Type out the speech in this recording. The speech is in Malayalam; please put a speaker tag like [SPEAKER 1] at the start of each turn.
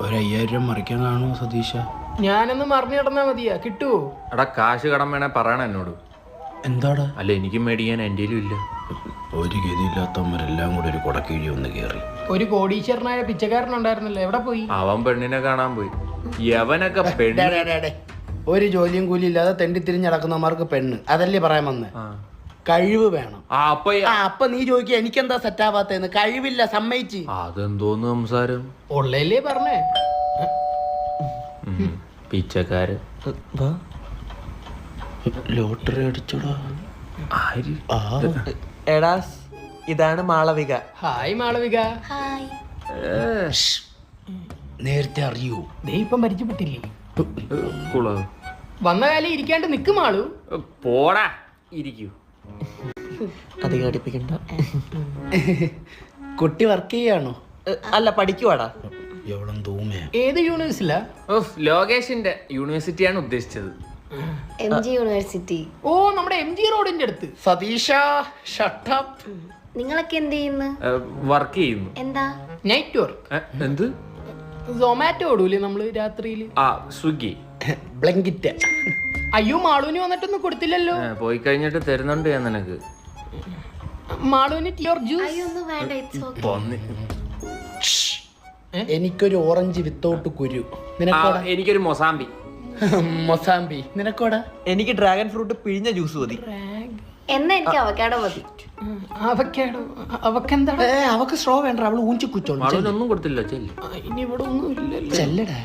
[SPEAKER 1] ഒരു 5000 മറിക്കാൻ കാണുമോ സതീഷ?
[SPEAKER 2] ഞാനൊന്ന് മറിഞ്ഞു കിടന്നാ മതിയാ, കിട്ടുവോ?
[SPEAKER 3] എടാ കാശ് കടം വേണേ പറയണ എന്നോട്.
[SPEAKER 1] എന്താടാ?
[SPEAKER 3] അല്ല എനിക്ക് മേടിക്കാൻ എന്റെയിലും ഇല്ല.
[SPEAKER 1] ഒരു ഗതിയില്ലാത്തവന്മാരെല്ലാം കൂടി ഒരു കൊടക്കീഴി വന്ന് കയറി.
[SPEAKER 2] ഒരു കോടീശ്വരനായ പിച്ചക്കാരനുണ്ടായിരുന്നല്ലോ, എവിടെ പോയി?
[SPEAKER 3] അവൻ പെണ്ണിനെ കാണാൻ പോയി. യവനൊക്കെ പെണ്ണ്.
[SPEAKER 1] ഒരു ജോലിയും കൂലി ഇല്ലാതെ തെണ്ടി തിരിഞ്ഞ് നടക്കുന്നവന്മാർക്ക് പെണ്ണ്, അതല്ലേ പറയാൻ വന്നേ? കഴിവ് വേണം. അപ്പൊ നീ ചോദിക്കുക എനിക്കെന്താ സെറ്റാവാത്തേന്ന്? കഴിവില്ല, സമ്മതിച്ച്.
[SPEAKER 3] അതെന്തോന്ന് സംസാരം?
[SPEAKER 2] ഉള്ളല്ലേ പറഞ്ഞേ.
[SPEAKER 3] പിച്ചക്കാര്
[SPEAKER 1] ലോട്ടറി അടിച്ചോടാ.
[SPEAKER 4] എടാ ഇതാണ് മാളവിക.
[SPEAKER 2] ഹായ് മാളവിക.
[SPEAKER 1] നേരത്തെ അറിയൂ?
[SPEAKER 2] ദേ ഇപ്പം പരിചയപ്പെട്ടില്ലേ? വന്ന കാലം ഇരിക്കാണ്ട് നിക്ക് മാളു.
[SPEAKER 3] പോടാ, ഇരിക്കൂ.
[SPEAKER 4] അധികം അടിപ്പിക്കണ്ട.
[SPEAKER 1] കുട്ടി വർക്ക് ചെയ്യാണോ?
[SPEAKER 4] അല്ല, പഠിക്കുവാടാ.
[SPEAKER 1] എവളം തൂമേ?
[SPEAKER 2] ഏത് യൂണിവേഴ്സിലാ?
[SPEAKER 3] ലോകേഷിന്റെ യൂണിവേഴ്സിറ്റിയാണ് ഉദ്ദേശിച്ചത്.
[SPEAKER 5] MG university.
[SPEAKER 2] ഓ, നമ്മുടെ MG റോഡിന്റെ അടുത്ത്.
[SPEAKER 1] സതീഷ ഷട്ട് അപ്പ്.
[SPEAKER 5] നിങ്ങളൊക്കെ എന്ത് ചെയ്യുന്നു?
[SPEAKER 3] വർക്ക് ചെയ്യുന്നു.
[SPEAKER 5] എന്താ?
[SPEAKER 2] Night work.
[SPEAKER 3] എന്ത്?
[SPEAKER 2] സൊമാറ്റോ ഓടൂലേ നമ്മള് രാത്രിയില്?
[SPEAKER 3] സ്വിഗ്ഗി,
[SPEAKER 1] ബ്ലങ്കിറ്റ്.
[SPEAKER 2] അയ്യോ, മാളുവിന് വന്നിട്ടൊന്നും കൊടുത്തില്ലല്ലോ.
[SPEAKER 3] പോയി കഴിഞ്ഞിട്ട് തരുന്നുണ്ട് ഞാൻ നിനക്ക്.
[SPEAKER 2] മാളുവിന് ടിയോർ ജ്യൂസ്.
[SPEAKER 5] അയ്യോ ഒന്നും വേണ്ട, ഇറ്റ്സ് ഓക്കേ.
[SPEAKER 1] എനിക്കൊരു ഓറഞ്ച് വിത്തൗട്ട് കുരു. നിനക്കോടാ?
[SPEAKER 3] എനിക്കൊരു മൊസാമ്പി.
[SPEAKER 1] മൊസാമ്പി. നിനക്കോടാ?
[SPEAKER 4] എനിക്ക് ഡ്രാഗൺ ഫ്രൂട്ട് പിഴിഞ്ഞ ജ്യൂസ് മതി.
[SPEAKER 5] എന്നാ എനിക്ക് അവക്കാഡോ മതി.
[SPEAKER 2] അവക്കാഡോ? അവക്കെന്താ?
[SPEAKER 1] അവക്ക് സ്ട്രോ വേണ്ട, അവള് ഊഞ്ചി കുച്ചോളൂ.
[SPEAKER 3] ഒന്നും കൊടുത്തില്ല.
[SPEAKER 2] ഇനി ഇവിടെ ഒന്നും ഇല്ലല്ലോ.
[SPEAKER 1] ചെല്ലടാ.